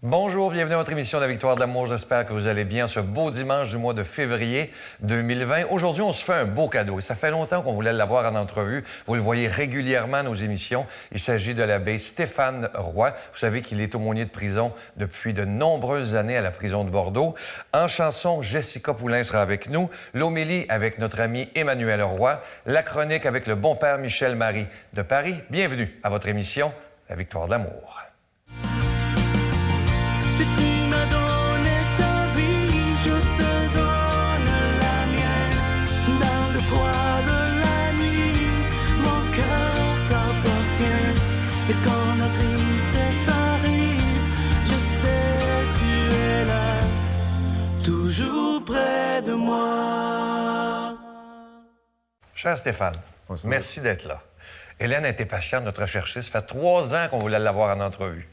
Bonjour, bienvenue à votre émission de La Victoire de l'amour. J'espère que vous allez bien ce beau dimanche du mois de février 2020. Aujourd'hui, on se fait un beau cadeau et ça fait longtemps qu'on voulait l'avoir en entrevue. Vous le voyez régulièrement à nos émissions. Il s'agit de l'abbé Stéphane Roy. Vous savez qu'il est aumônier de prison depuis de nombreuses années à la prison de Bordeaux. En chanson, Jessica Poulain sera avec nous. L'homélie avec notre ami Emmanuel Roy. La chronique avec le bon père Michel Marie de Paris. Bienvenue à votre émission La Victoire de l'amour. Si tu m'as donné ta vie, je te donne la mienne. Dans le froid de la nuit, mon cœur t'appartient. Et quand la tristesse arrive, je sais tu es là, toujours près de moi. Cher Stéphane, Bonjour. merci d'être là. Hélène a été patiente, notre recherchiste. Ça fait 3 ans qu'on voulait l'avoir en entrevue.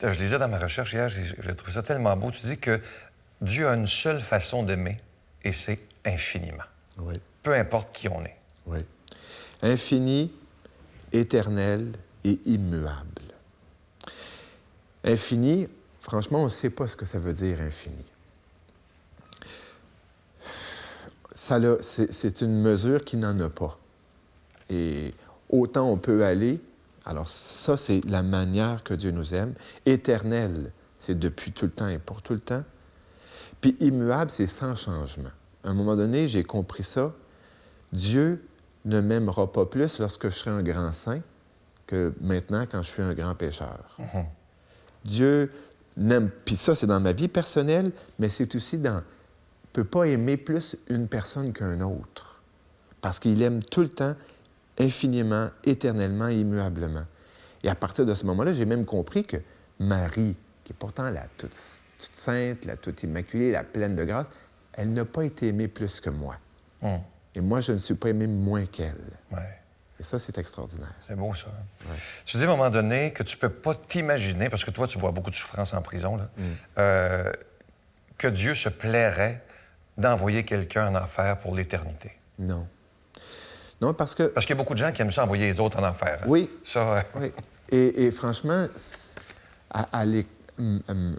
Je lisais dans ma recherche hier, j'ai trouvé ça tellement beau. Tu dis que Dieu a une seule façon d'aimer, et c'est infiniment. Oui, Peu importe qui on est. oui. Infini, éternel et immuable. Infini, franchement, on ne sait pas ce que ça veut dire, infini. C'est une mesure qui n'en a pas. Et autant on peut aller, alors ça, c'est la manière que Dieu nous aime. Éternel, c'est depuis tout le temps et pour tout le temps. Puis immuable, c'est sans changement. À un moment donné, j'ai compris ça. Dieu ne m'aimera pas plus lorsque je serai un grand saint que maintenant quand je suis un grand pécheur. Mm-hmm. Dieu n'aime... Puis ça, c'est dans ma vie personnelle, mais c'est aussi dans... Il ne peut pas aimer plus une personne qu'un autre. Parce qu'il aime tout le temps, infiniment, éternellement, immuablement. Et à partir de ce moment-là, j'ai même compris que Marie, qui est pourtant la toute sainte, la toute immaculée, la pleine de grâce, elle n'a pas été aimée plus que moi. Mm. Et moi, je ne suis pas aimé moins qu'elle. Ouais. Et ça, c'est extraordinaire. C'est beau, ça. Ouais. Tu dis à un moment donné que tu peux pas t'imaginer, parce que toi, tu vois beaucoup de souffrance en prison, là, que Dieu se plairait d'envoyer quelqu'un en enfer pour l'éternité. Non. Non, parce que... Parce qu'il y a beaucoup de gens qui aiment ça envoyer les autres en enfer. Hein? Oui. Ça, Oui. Et franchement,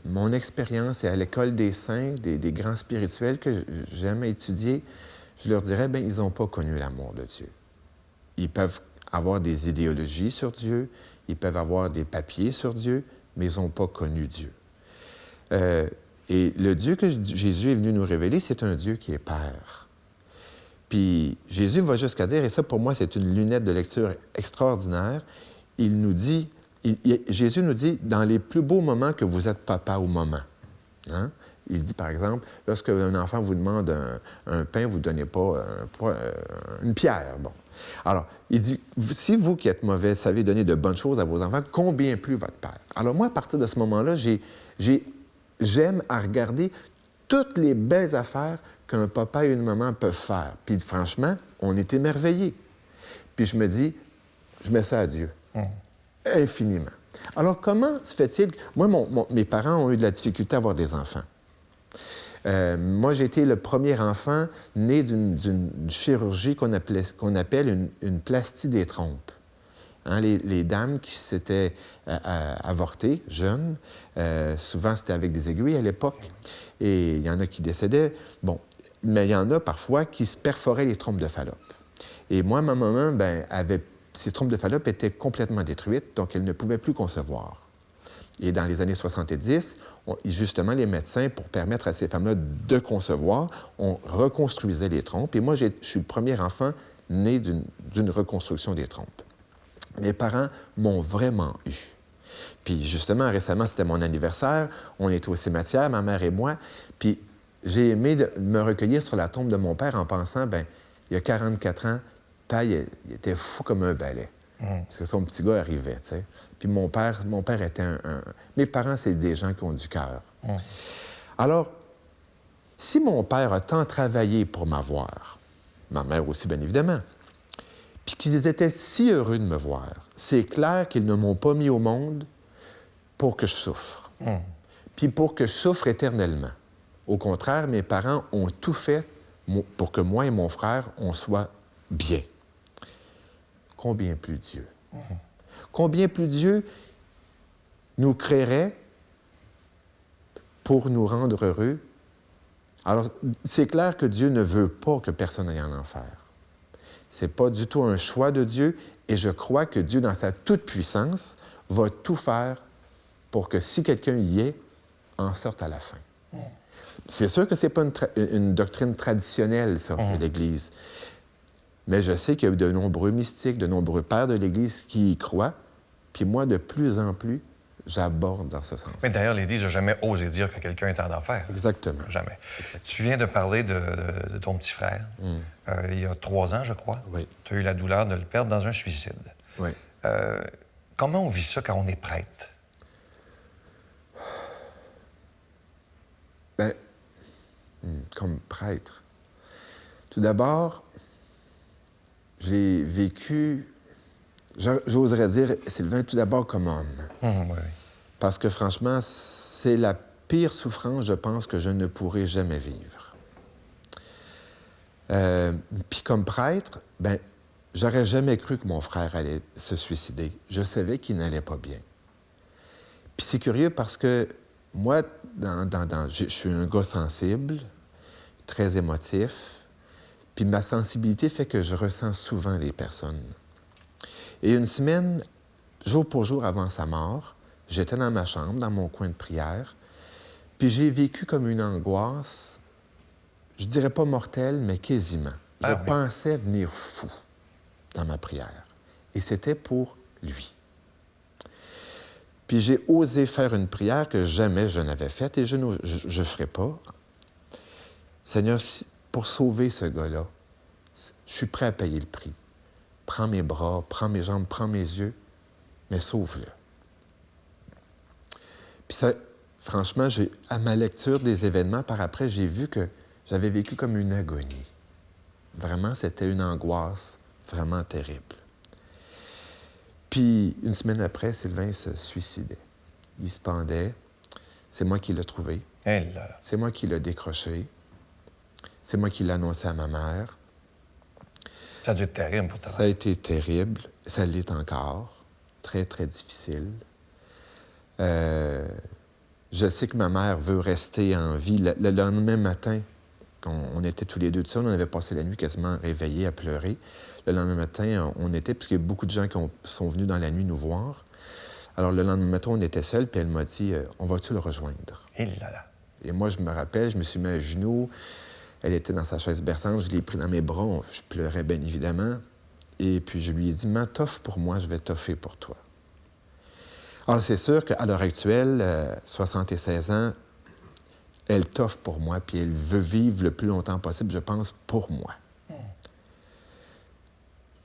mon expérience et à l'école des saints, des grands spirituels que j'aime étudier, je leur dirais, bien, ils n'ont pas connu l'amour de Dieu. Ils peuvent avoir des idéologies sur Dieu, ils peuvent avoir des papiers sur Dieu, mais ils n'ont pas connu Dieu. Et le Dieu que Jésus est venu nous révéler, c'est un Dieu qui est Père. Puis Jésus va jusqu'à dire, et ça pour moi c'est une lunette de lecture extraordinaire, il nous dit, Jésus nous dit, dans les plus beaux moments que vous êtes papa ou maman. Hein? Il dit par exemple, lorsque un enfant vous demande un pain, vous ne donnez pas une pierre. Bon. Alors, il dit, si vous qui êtes mauvais savez donner de bonnes choses à vos enfants, combien plus votre Père? Alors moi, à partir de ce moment-là, j'aime à regarder toutes les belles affaires qu'un papa et une maman peuvent faire. Puis franchement, on est émerveillés. Puis je me dis, je mets ça à Dieu. Infiniment. Alors comment se fait-il... Moi, mes parents ont eu de la difficulté à avoir des enfants. Moi, j'ai été le premier enfant né d'une chirurgie qu'on appelle une plastie des trompes. Hein, les dames qui s'étaient avortées, jeunes, souvent c'était avec des aiguilles à l'époque, et il y en a qui décédaient. Bon, mais il y en a parfois qui se perforaient les trompes de Fallope. Et moi, ma maman, ces trompes de Fallope étaient complètement détruites, donc elle ne pouvait plus concevoir. Et dans les années 70, justement, les médecins, pour permettre à ces femmes-là de concevoir, on reconstruisait les trompes. Et moi, je suis le premier enfant né d'une reconstruction des trompes. Mes parents m'ont vraiment eu. Puis justement, récemment, c'était mon anniversaire. On était au cimetière, ma mère et moi. Puis j'ai aimé me recueillir sur la tombe de mon père en pensant, il y a 44 ans, père, il était fou comme un balai. Parce que son petit gars arrivait, tu sais. Puis mon père était Mes parents, c'est des gens qui ont du cœur. Alors, si mon père a tant travaillé pour m'avoir, ma mère aussi, bien évidemment, puis qu'ils étaient si heureux de me voir, c'est clair qu'ils ne m'ont pas mis au monde pour que je souffre. Puis pour que je souffre éternellement. Au contraire, mes parents ont tout fait pour que moi et mon frère, on soit bien. Combien plus Dieu? Combien plus Dieu nous créerait pour nous rendre heureux. Alors, c'est clair que Dieu ne veut pas que personne aille en enfer. C'est pas du tout un choix de Dieu, et je crois que Dieu, dans sa toute-puissance, va tout faire pour que si quelqu'un y est, en sorte à la fin. C'est sûr que c'est pas une doctrine traditionnelle, ça, de l'Église. Mais je sais qu'il y a de nombreux mystiques, de nombreux pères de l'Église qui y croient, puis moi, de plus en plus, j'aborde dans ce sens. Mais d'ailleurs, l'Église n'a jamais osé dire que quelqu'un est en enfer. Exactement. Jamais. Tu viens de parler de ton petit frère. Il y a 3 ans, je crois. Oui. Tu as eu la douleur de le perdre dans un suicide. Oui. Comment on vit ça quand on est prêtre? Bien, comme prêtre. Tout d'abord, j'ai vécu, j'oserais dire, Sylvain, tout d'abord comme homme. Oui. Parce que franchement, c'est la pire souffrance, je pense, que je ne pourrai jamais vivre. Puis comme prêtre, ben, j'aurais jamais cru que mon frère allait se suicider. Je savais qu'il n'allait pas bien. Puis c'est curieux parce que moi, je suis un gars sensible, très émotif, puis ma sensibilité fait que je ressens souvent les personnes. Et une semaine, jour pour jour avant sa mort, j'étais dans ma chambre, dans mon coin de prière, puis j'ai vécu comme une angoisse, je dirais pas mortelle, mais quasiment. Je pensais venir fou dans ma prière. Et c'était pour lui. Puis j'ai osé faire une prière que jamais je n'avais faite et je ne ferai pas. Seigneur, pour sauver ce gars-là, je suis prêt à payer le prix. Prends mes bras, prends mes jambes, prends mes yeux, mais sauve-le. Puis ça, franchement, à ma lecture des événements par après, j'ai vu que j'avais vécu comme une agonie. Vraiment, c'était une angoisse vraiment terrible. Puis, une semaine après, Sylvain se suicidait. Il se pendait. C'est moi qui l'ai trouvé. C'est moi qui l'ai décroché. C'est moi qui l'ai annoncé à ma mère. Ça a dû être terrible pour toi. Ça a été terrible. Ça l'est encore. Très, très difficile. Je sais que ma mère veut rester en vie. Le lendemain matin, quand on était tous les deux de ça, on avait passé la nuit quasiment réveillés à pleurer. Le lendemain matin, on était, parce qu'il y a beaucoup de gens qui sont venus dans la nuit nous voir. Alors, le lendemain matin, on était seuls, puis elle m'a dit on va-tu le rejoindre? Et moi, je me rappelle, je me suis mis à genoux. Elle était dans sa chaise berçante, je l'ai pris dans mes bras. Je pleurais, bien évidemment. Et puis, je lui ai dit t'offre pour moi, je vais t'offrir pour toi. Alors, c'est sûr qu'à l'heure actuelle, 76 ans, elle t'offre pour moi, puis elle veut vivre le plus longtemps possible, je pense, pour moi.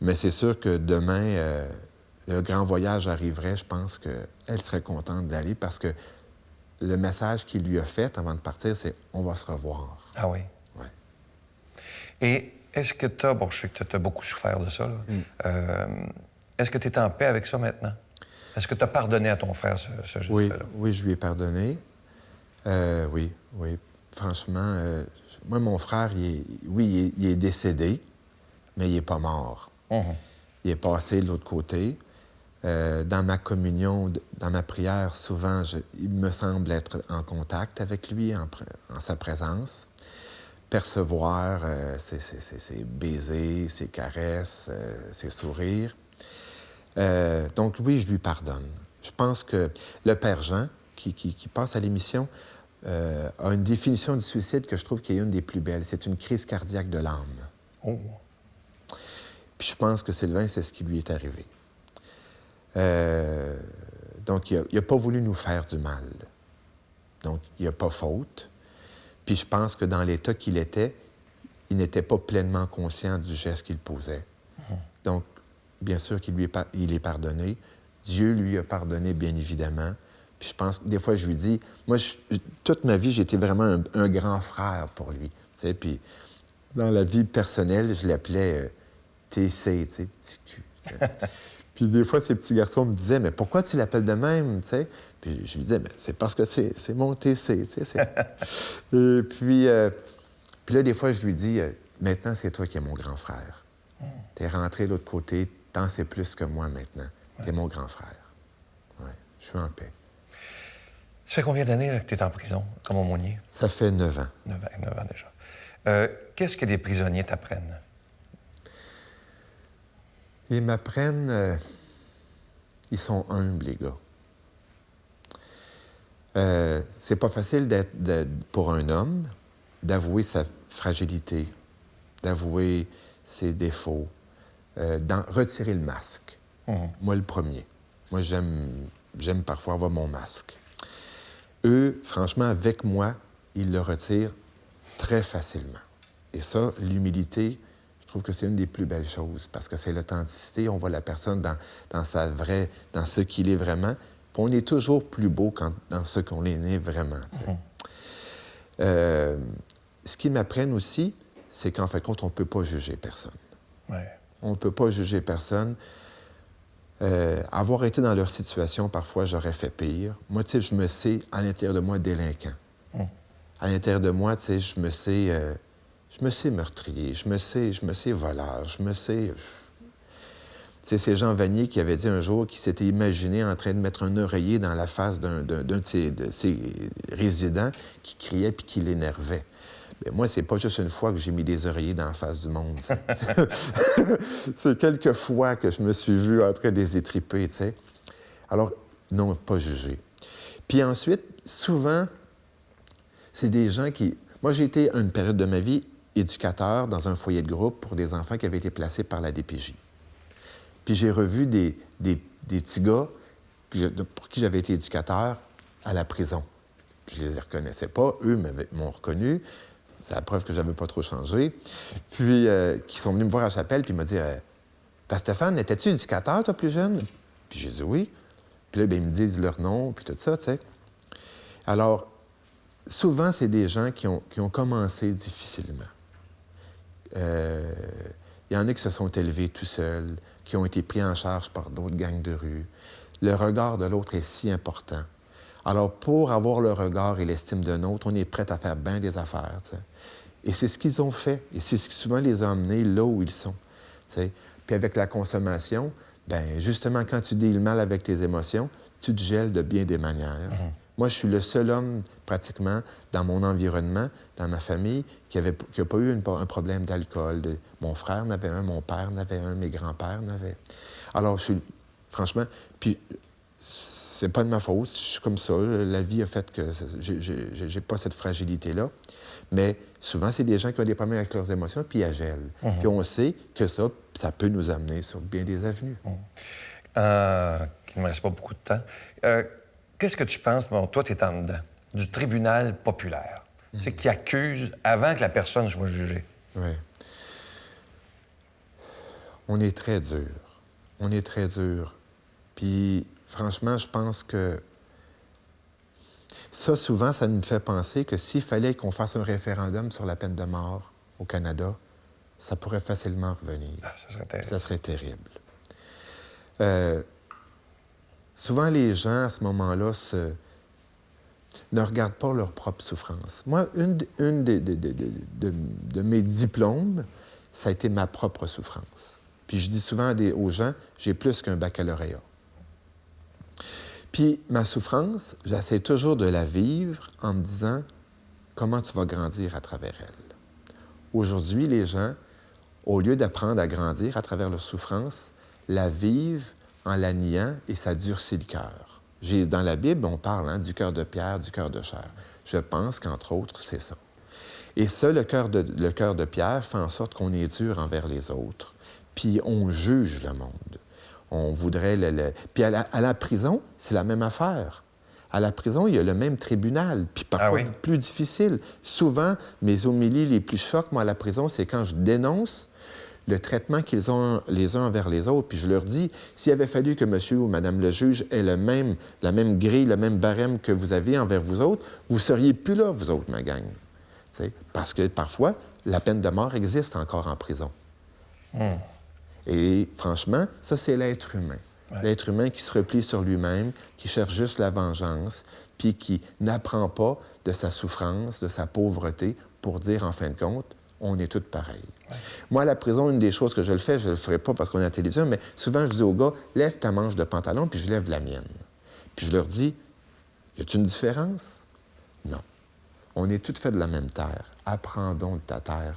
Mais c'est sûr que demain, le grand voyage arriverait, je pense qu'elle serait contente d'aller parce que le message qu'il lui a fait avant de partir, c'est « on va se revoir ». Ah oui? Oui. Et est-ce que tu as... Bon, je sais que tu as beaucoup souffert de ça, là. Est-ce que tu es en paix avec ça maintenant? Est-ce que tu as pardonné à ton frère ce geste-là? Oui, je lui ai pardonné. Oui. Franchement, moi, mon frère, il est décédé, mais il n'est pas mort. Il est passé de l'autre côté. Dans ma communion, dans ma prière, souvent, il me semble être en contact avec lui, en sa présence. Percevoir ses baisers, ses caresses, ses sourires. Donc, oui, je lui pardonne. Je pense que le Père Jean, qui passe à l'émission, a une définition du suicide que je trouve qui est une des plus belles. C'est une crise cardiaque de l'âme. Oh. Puis je pense que Sylvain, c'est ce qui lui est arrivé. Donc, il n'a pas voulu nous faire du mal. Donc, il n'y a pas faute. Puis je pense que dans l'état qu'il était, il n'était pas pleinement conscient du geste qu'il posait. Donc, bien sûr qu'il il est pardonné. Dieu lui a pardonné, bien évidemment. Puis je pense que des fois, je lui dis... Moi, toute ma vie, j'ai été vraiment un grand frère pour lui. Tu sais, puis dans la vie personnelle, je l'appelais TC, tu sais, petit cul. Tu sais. Puis des fois, ces petits garçons me disaient « Mais pourquoi tu l'appelles de même? » Tu sais. Puis je lui disais « C'est parce que c'est mon TC. » Tu sais, Et puis là, des fois, je lui dis « Maintenant, c'est toi qui es mon grand frère. T'es rentré de l'autre côté, t'en sais plus que moi maintenant. T'es mon grand frère. » Ouais, je suis en paix. Ça fait combien d'années que tu es en prison, comme aumônier? Ça fait 9 ans. 9 ans déjà. Qu'est-ce que les prisonniers t'apprennent? Ils m'apprennent... ils sont humbles, les gars. C'est pas facile pour un homme d'avouer sa fragilité, d'avouer ses défauts, retirer le masque. Moi, le premier. Moi, j'aime parfois avoir mon masque. Eux, franchement, avec moi, ils le retirent très facilement. Et ça, l'humilité, je trouve que c'est une des plus belles choses parce que c'est l'authenticité. On voit la personne dans ce qu'il est vraiment. Puis on est toujours plus beau dans ce qu'on est vraiment. Ce qu'ils m'apprennent aussi, c'est qu'en fin de compte, on ne peut pas juger personne. Ouais. On ne peut pas juger personne. Avoir été dans leur situation, parfois, j'aurais fait pire. Moi, tu sais, je me sais, à l'intérieur de moi, délinquant. À l'intérieur de moi, tu sais, je me sais meurtrier, je me sais voleur, je me sais... Tu sais, c'est Jean Vanier qui avait dit un jour qu'il s'était imaginé en train de mettre un oreiller dans la face d'un de ses résidents qui criait puis qui l'énervait. Bien, moi, c'est pas juste une fois que j'ai mis des oreillers dans la face du monde. C'est quelques fois que je me suis vu en train de les étriper, tu sais. Alors, non, pas juger. Puis ensuite, souvent, c'est des gens qui... Moi, j'ai été, à une période de ma vie, éducateur dans un foyer de groupe pour des enfants qui avaient été placés par la DPJ. Puis j'ai revu des petits gars pour qui j'avais été éducateur à la prison. Je les reconnaissais pas. Eux m'ont reconnu. C'est la preuve que j'avais pas trop changé. Puis, qui sont venus me voir à la chapelle, puis ils m'ont dit « Stéphane, étais-tu éducateur, toi, plus jeune? » Puis j'ai dit « Oui. » Puis là, bien, ils me disent leur nom, puis tout ça, tu sais. Alors, souvent, c'est des gens qui ont commencé difficilement. Il y en a qui se sont élevés tout seuls, qui ont été pris en charge par d'autres gangs de rue. Le regard de l'autre est si important. Alors, pour avoir le regard et l'estime d'un autre, on est prêt à faire bien des affaires, tu sais. Et c'est ce qu'ils ont fait. Et c'est ce qui souvent les a amenés là où ils sont, tu sais. Puis avec la consommation, bien, justement, quand tu deals mal avec tes émotions, tu te gèles de bien des manières. Moi, je suis le seul homme, pratiquement, dans mon environnement, dans ma famille, qui n'a pas eu un problème d'alcool. Mon frère en avait un, mon père en avait un, mes grands-pères en avaient. Alors, je suis... Franchement... Puis, c'est pas de ma faute. Je suis comme ça. La vie a fait que j'ai pas cette fragilité-là. Mais souvent, c'est des gens qui ont des problèmes avec leurs émotions, puis ils gèlent. Puis on sait que ça peut nous amener sur bien des avenues. Il ne me reste pas beaucoup de temps. Qu'est-ce que tu penses, bon, toi, tu es en dedans, du tribunal populaire, tu sais, qui accuse avant que la personne soit jugée? Oui. On est très dur. On est très dur. Puis, franchement, je pense que ça, souvent, ça nous fait penser que s'il fallait qu'on fasse un référendum sur la peine de mort au Canada, ça pourrait facilement revenir. Ah, ça serait terrible. Ça serait terrible. Souvent, les gens, à ce moment-là, ne regardent pas leur propre souffrance. Moi, une de mes diplômes, ça a été ma propre souffrance. Puis je dis souvent aux gens, j'ai plus qu'un baccalauréat. Puis ma souffrance, j'essaie toujours de la vivre en me disant comment tu vas grandir à travers elle. Aujourd'hui, les gens, au lieu d'apprendre à grandir à travers leur souffrance, la vivent en la niant et ça durcit le cœur. Dans la Bible, on parle du cœur de pierre, du cœur de chair. Je pense qu'entre autres, c'est ça. Et ça, le cœur de pierre fait en sorte qu'on est dur envers les autres, puis on juge le monde. On voudrait Puis à la prison, c'est la même affaire. À la prison, il y a le même tribunal, puis parfois plus difficile. Souvent, mes homélies les plus chocs, moi, à la prison, c'est quand je dénonce le traitement qu'ils ont les uns envers les autres. Puis je leur dis, s'il avait fallu que monsieur ou madame le juge ait la même grille, le même barème que vous avez envers vous autres, vous ne seriez plus là, vous autres, ma gang. T'sais? Parce que parfois, la peine de mort existe encore en prison. Et franchement, ça, c'est l'être humain. Ouais. L'être humain qui se replie sur lui-même, qui cherche juste la vengeance, puis qui n'apprend pas de sa souffrance, de sa pauvreté, pour dire, en fin de compte, on est tous pareils. Ouais. Moi, à la prison, une des choses que je le fais, je ne le ferai pas parce qu'on est à la télévision, mais souvent, je dis aux gars, lève ta manche de pantalon, puis je lève la mienne. Puis je leur dis, Y a-t-il une différence? Non. On est tous faits de la même terre. Apprendons de ta terre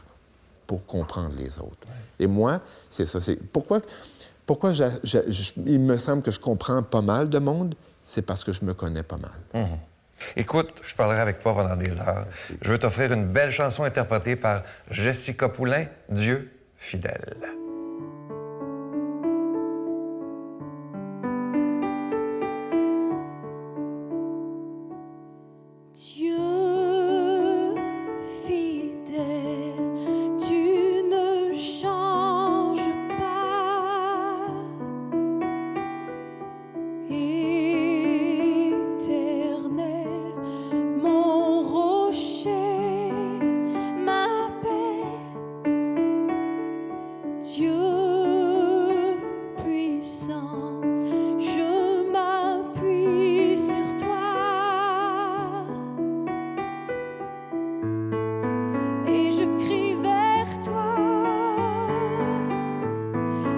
pour comprendre les autres. Et moi, c'est ça. Pourquoi il me semble que je comprends pas mal de monde? C'est parce que je me connais pas mal. Écoute, je parlerai avec toi pendant des heures. Je veux t'offrir une belle chanson interprétée par Jessica Poulain, Dieu fidèle. Dieu fidèle, tu ne changes pas. Éternel, mon rocher, ma paix. Dieu puissant, je m'appuie sur toi. Et je crie vers toi,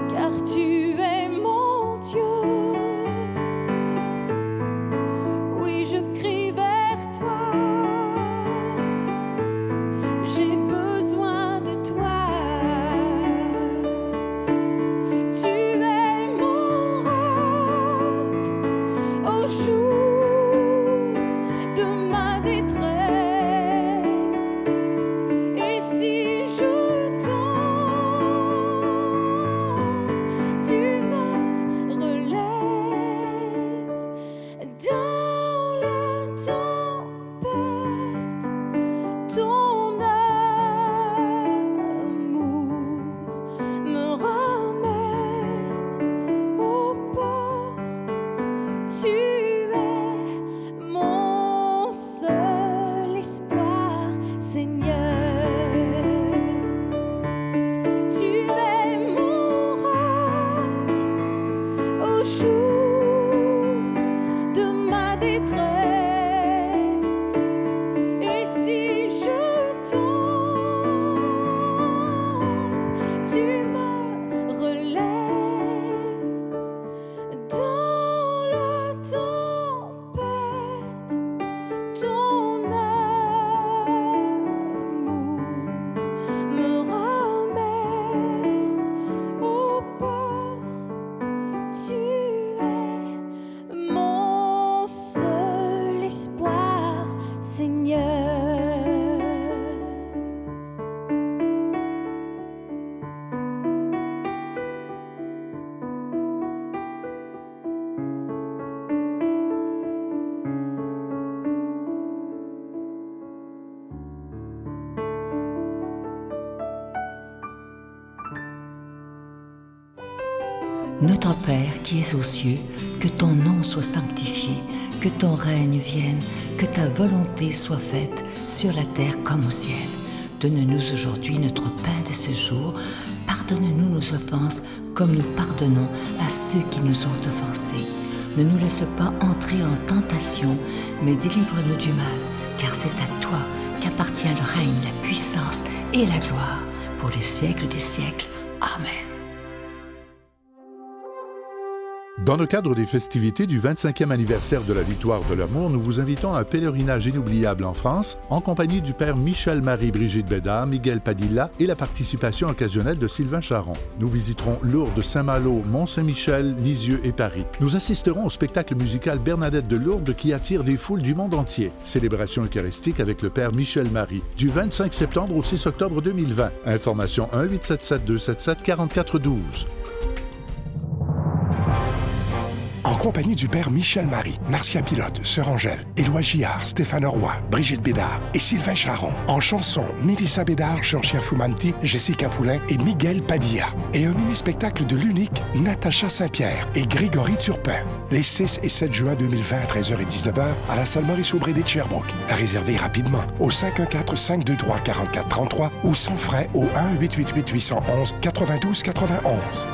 car tu es mon Dieu. Oui, je crie vers toi, j'ai besoin de toi. Tu es mon roc au jour de ma détresse. Et si je tombe, tu me relèves. Dans la tempête, ton amour me ramène au port. Tu es mon seul espoir, Seigneur. Tu es mon roc au jour de ma détresse. Et si je tombe, tu me relèves. Dans la tempête, ton amour me ramène au port. Tu es mon seul espoir, Seigneur. Notre Père qui es aux cieux, que ton nom soit sanctifié, que ton règne vienne, que ta volonté soit faite sur la terre comme au ciel. Donne-nous aujourd'hui notre pain de ce jour. Pardonne-nous nos offenses comme nous pardonnons à ceux qui nous ont offensés. Ne nous laisse pas entrer en tentation, mais délivre-nous du mal, car c'est à toi qu'appartient le règne, la puissance et la gloire pour les siècles des siècles. Amen. Dans le cadre des festivités du 25e anniversaire de la Victoire de l'amour, nous vous invitons à un pèlerinage inoubliable en France, en compagnie du père Michel-Marie Brigitte Bédard, Miguel Padilla et la participation occasionnelle de Sylvain Charon. Nous visiterons Lourdes, Saint-Malo, Mont-Saint-Michel, Lisieux et Paris. Nous assisterons au spectacle musical Bernadette de Lourdes qui attire des foules du monde entier. Célébration eucharistique avec le père Michel-Marie, du 25 septembre au 6 octobre 2020. Information 1-877-277-4412. En compagnie du père Michel Marie, Marcia Pilote, Sœur Angèle, Éloi Gillard, Stéphane Roy, Brigitte Bédard et Sylvain Charon. En chanson, Mélissa Bédard, Georgia Fumanti, Jessica Poulain et Miguel Padilla. Et un mini-spectacle de l'unique Natacha Saint-Pierre et Grégory Turpin. Les 6 et 7 juin 2020 à 13h et 19h à la salle Maurice-Aubry de Sherbrooke. À réserver rapidement au 514-523-4433 ou sans frais au 1-888-811-9291.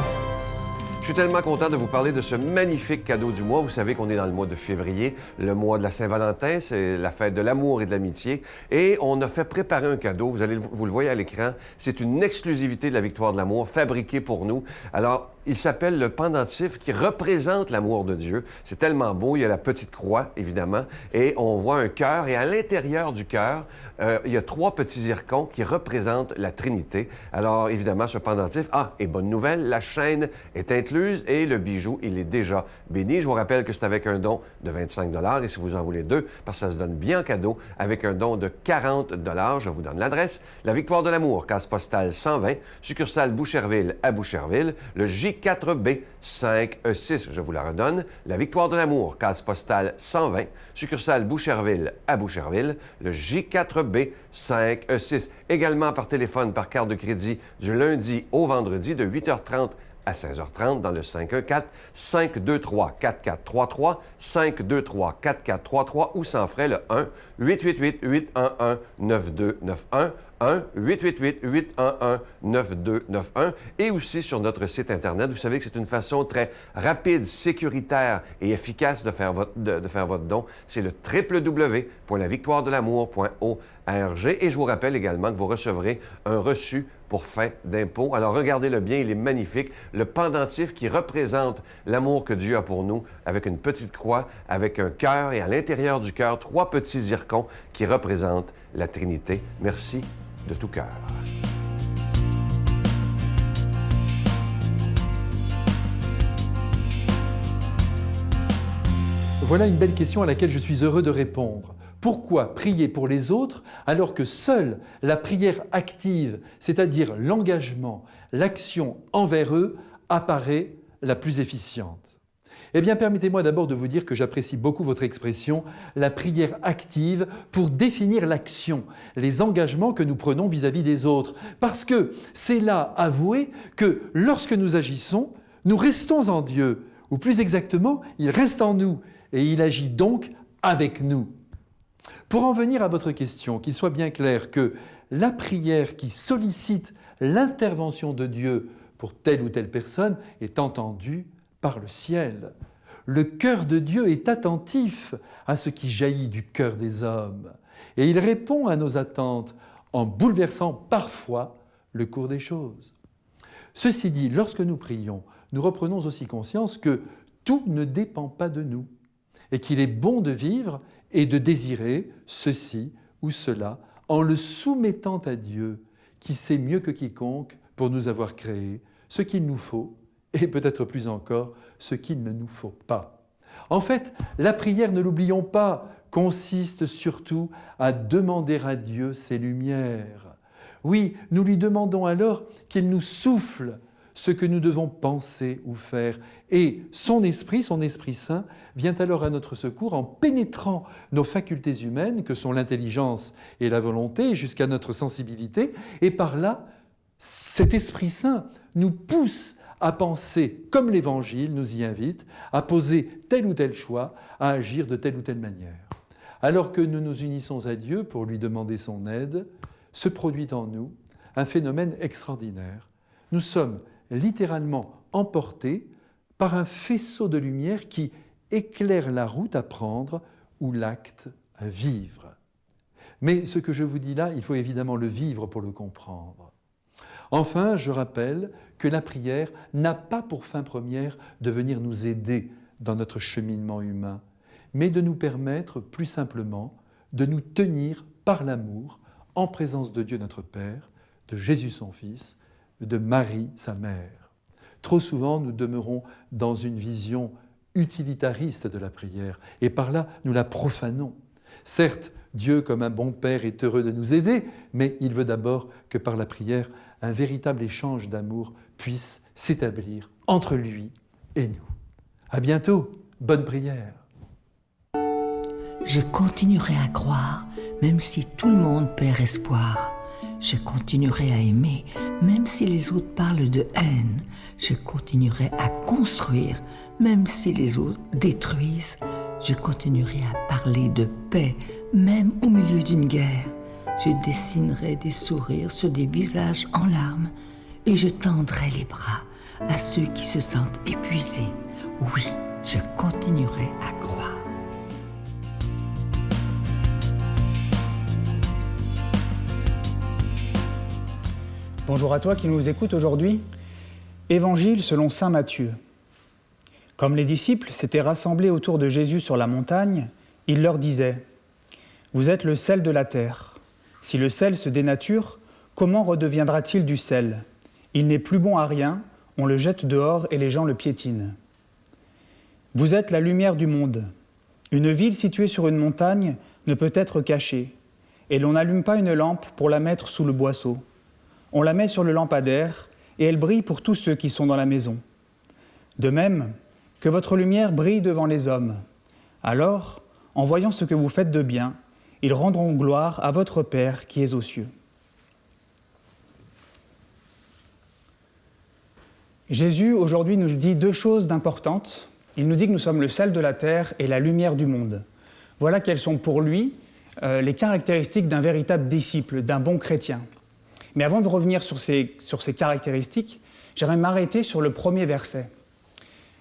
Je suis tellement content de vous parler de ce magnifique cadeau du mois. Vous savez qu'on est dans le mois de février, le mois de la Saint-Valentin, c'est la fête de l'amour et de l'amitié. Et on a fait préparer un cadeau, vous le voyez à l'écran, c'est une exclusivité de la Victoire de l'amour, fabriquée pour nous. Alors, Il s'appelle le pendentif qui représente l'amour de Dieu. C'est tellement beau. Il y a la petite croix, évidemment, et on voit un cœur. Et à l'intérieur du cœur, il y a 3 petits zircons qui représentent la Trinité. Alors, évidemment, ce pendentif... Ah, et bonne nouvelle, la chaîne est incluse et le bijou, il est déjà béni. Je vous rappelle que c'est avec un don de 25 $. Et si vous en voulez 2, parce que ça se donne bien en cadeau, avec un don de 40 $, je vous donne l'adresse. La Victoire de l'amour, case postale 120, succursale Boucherville à Boucherville, le J4B 5E6, je vous la redonne. La Victoire de l'amour, case postale 120, succursale Boucherville à Boucherville, le J4B 5E6. Également par téléphone, par carte de crédit, du lundi au vendredi, de 8h30 à 16h30 dans le 514-523-4433, 523-4433 ou sans frais le 1-888-811-9291, 1-888-811-9291 et aussi sur notre site Internet. Vous savez que c'est une façon très rapide, sécuritaire et efficace de faire votre don. C'est le www.lavictoiredelamour.org et je vous rappelle également que vous recevrez un reçu pour fin d'impôt. Alors regardez-le bien, il est magnifique. Le pendentif qui représente l'amour que Dieu a pour nous avec une petite croix, avec un cœur et à l'intérieur du cœur, 3 petits zircons qui représentent la Trinité. Merci de tout cœur. Voilà une belle question à laquelle je suis heureux de répondre. Pourquoi prier pour les autres alors que seule la prière active, c'est-à-dire l'engagement, l'action envers eux, apparaît la plus efficiente? Eh bien, permettez-moi d'abord de vous dire que j'apprécie beaucoup votre expression « la prière active » pour définir l'action, les engagements que nous prenons vis-à-vis des autres. Parce que c'est là avouer que lorsque nous agissons, nous restons en Dieu, ou plus exactement, il reste en nous et il agit donc avec nous. Pour en venir à votre question, qu'il soit bien clair que la prière qui sollicite l'intervention de Dieu pour telle ou telle personne est entendue par le ciel. Le cœur de Dieu est attentif à ce qui jaillit du cœur des hommes et il répond à nos attentes en bouleversant parfois le cours des choses. Ceci dit, lorsque nous prions, nous reprenons aussi conscience que tout ne dépend pas de nous et qu'il est bon de vivre et de désirer ceci ou cela en le soumettant à Dieu qui sait mieux que quiconque pour nous avoir créés ce qu'il nous faut et peut-être plus encore ce qu'il ne nous faut pas. En fait, la prière, ne l'oublions pas, consiste surtout à demander à Dieu ses lumières. Oui, nous lui demandons alors qu'il nous souffle ce que nous devons penser ou faire. Et son Esprit Saint, vient alors à notre secours en pénétrant nos facultés humaines, que sont l'intelligence et la volonté, jusqu'à notre sensibilité. Et par là, cet Esprit Saint nous pousse à penser comme l'Évangile nous y invite, à poser tel ou tel choix, à agir de telle ou telle manière. Alors que nous nous unissons à Dieu pour lui demander son aide, se produit en nous un phénomène extraordinaire. Nous sommes littéralement emportés par un faisceau de lumière qui éclaire la route à prendre ou l'acte à vivre. Mais ce que je vous dis là, il faut évidemment le vivre pour le comprendre. Enfin, je rappelle que la prière n'a pas pour fin première de venir nous aider dans notre cheminement humain, mais de nous permettre plus simplement de nous tenir par l'amour en présence de Dieu notre Père, de Jésus son Fils, de Marie sa mère. Trop souvent, nous demeurons dans une vision utilitariste de la prière et par là, nous la profanons. Certes, Dieu, comme un bon Père, est heureux de nous aider, mais il veut d'abord que par la prière, un véritable échange d'amour puisse s'établir entre lui et nous. À bientôt, bonne prière. Je continuerai à croire, même si tout le monde perd espoir. Je continuerai à aimer, même si les autres parlent de haine. Je continuerai à construire, même si les autres détruisent. Je continuerai à parler de paix, même au milieu d'une guerre. Je dessinerai des sourires sur des visages en larmes et je tendrai les bras à ceux qui se sentent épuisés. Oui, je continuerai à croire. Bonjour à toi qui nous écoutes aujourd'hui. Évangile selon saint Matthieu. Comme les disciples s'étaient rassemblés autour de Jésus sur la montagne, il leur disait « Vous êtes le sel de la terre. Si le sel se dénature, comment redeviendra-t-il du sel? Il n'est plus bon à rien, on le jette dehors et les gens le piétinent. Vous êtes la lumière du monde. Une ville située sur une montagne ne peut être cachée, et l'on n'allume pas une lampe pour la mettre sous le boisseau. On la met sur le lampadaire, et elle brille pour tous ceux qui sont dans la maison. De même, que votre lumière brille devant les hommes. Alors, en voyant ce que vous faites de bien, ils rendront gloire à votre Père qui est aux cieux. » Jésus, aujourd'hui, nous dit deux choses d'importantes. Il nous dit que nous sommes le sel de la terre et la lumière du monde. Voilà quelles sont pour lui les caractéristiques d'un véritable disciple, d'un bon chrétien. Mais avant de revenir sur ces caractéristiques, j'aimerais m'arrêter sur le premier verset.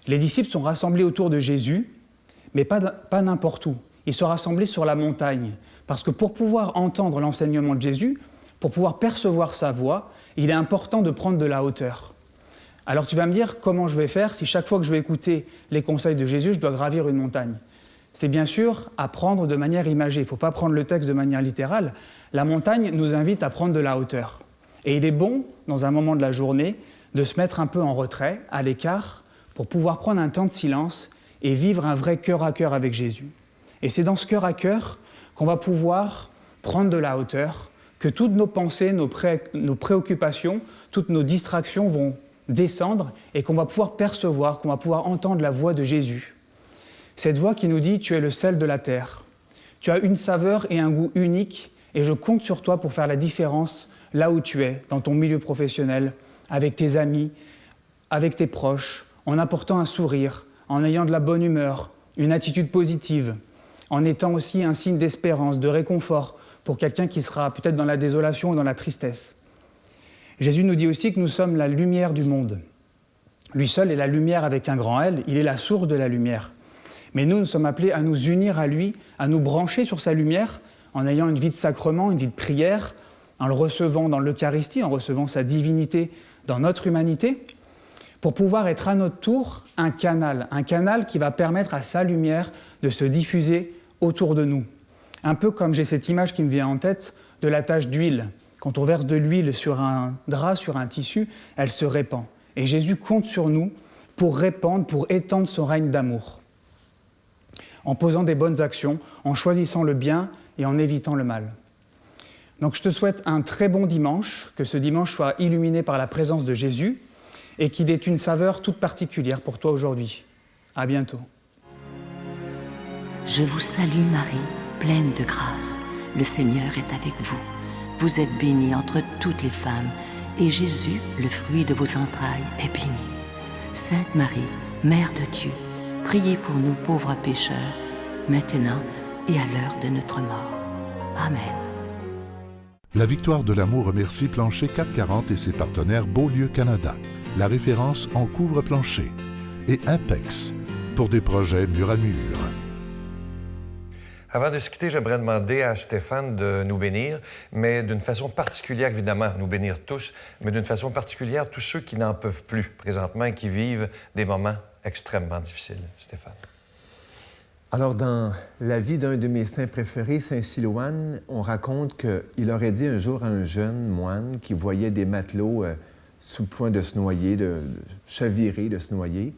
Les disciples sont rassemblés autour de Jésus, mais pas n'importe où. Ils sont rassemblés sur la montagne, parce que pour pouvoir entendre l'enseignement de Jésus, pour pouvoir percevoir sa voix, il est important de prendre de la hauteur. Alors tu vas me dire comment je vais faire si chaque fois que je vais écouter les conseils de Jésus, je dois gravir une montagne. C'est bien sûr à prendre de manière imagée. Il ne faut pas prendre le texte de manière littérale. La montagne nous invite à prendre de la hauteur. Et il est bon, dans un moment de la journée, de se mettre un peu en retrait, à l'écart, pour pouvoir prendre un temps de silence et vivre un vrai cœur à cœur avec Jésus. Et c'est dans ce cœur à cœur qu'on va pouvoir prendre de la hauteur, que toutes nos pensées, nos préoccupations, toutes nos distractions vont descendre et qu'on va pouvoir percevoir, qu'on va pouvoir entendre la voix de Jésus. Cette voix qui nous dit « Tu es le sel de la terre. Tu as une saveur et un goût unique et je compte sur toi pour faire la différence là où tu es, dans ton milieu professionnel, avec tes amis, avec tes proches, en apportant un sourire, en ayant de la bonne humeur, une attitude positive, en étant aussi un signe d'espérance, de réconfort pour quelqu'un qui sera peut-être dans la désolation ou dans la tristesse. » Jésus nous dit aussi que nous sommes la lumière du monde. Lui seul est la lumière avec un grand L, il est la source de la lumière. Mais nous sommes appelés à nous unir à lui, à nous brancher sur sa lumière, en ayant une vie de sacrement, une vie de prière, en le recevant dans l'Eucharistie, en recevant sa divinité dans notre humanité, pour pouvoir être à notre tour un canal qui va permettre à sa lumière de se diffuser autour de nous. Un peu comme j'ai cette image qui me vient en tête de la tache d'huile. Quand on verse de l'huile sur un drap, sur un tissu, elle se répand. Et Jésus compte sur nous pour répandre, pour étendre son règne d'amour. En posant des bonnes actions, en choisissant le bien et en évitant le mal. Donc je te souhaite un très bon dimanche, que ce dimanche soit illuminé par la présence de Jésus et qu'il ait une saveur toute particulière pour toi aujourd'hui. À bientôt. Je vous salue Marie, pleine de grâce. Le Seigneur est avec vous. Vous êtes bénie entre toutes les femmes, et Jésus, le fruit de vos entrailles, est béni. Sainte Marie, Mère de Dieu, priez pour nous pauvres pécheurs, maintenant et à l'heure de notre mort. Amen. La Victoire de l'amour remercie Plancher 440 et ses partenaires Beaulieu Canada. La référence en couvre-plancher. Et Impex, pour des projets mur à mur. Avant de se quitter, j'aimerais demander à Stéphane de nous bénir, mais d'une façon particulière, évidemment, nous bénir tous, mais d'une façon particulière, tous ceux qui n'en peuvent plus présentement et qui vivent des moments extrêmement difficiles. Stéphane. Alors, dans la vie d'un de mes saints préférés, saint Silouane, on raconte qu'il aurait dit un jour à un jeune moine qui voyait des matelots sous le point de se noyer, de chavirer, de se noyer.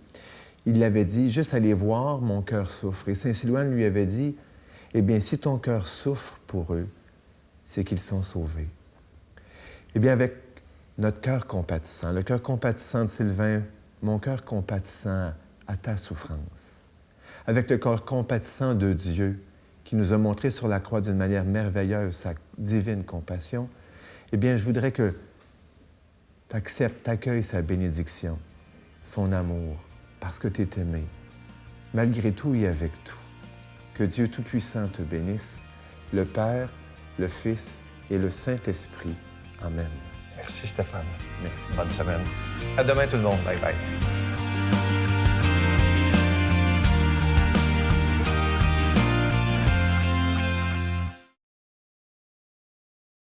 Il l'avait dit, juste à les voir, mon cœur souffre. Et saint Silouane lui avait dit, eh bien, si ton cœur souffre pour eux, c'est qu'ils sont sauvés. Eh bien, avec notre cœur compatissant, le cœur compatissant de Sylvain, mon cœur compatissant à ta souffrance, avec le cœur compatissant de Dieu, qui nous a montré sur la croix d'une manière merveilleuse sa divine compassion, eh bien, je voudrais que tu acceptes, t'accueilles sa bénédiction, son amour, parce que tu es aimé, malgré tout et avec tout. Que Dieu Tout-Puissant te bénisse, le Père, le Fils et le Saint-Esprit. Amen. Merci Stéphane. Merci. Bonne semaine. À demain tout le monde. Bye bye.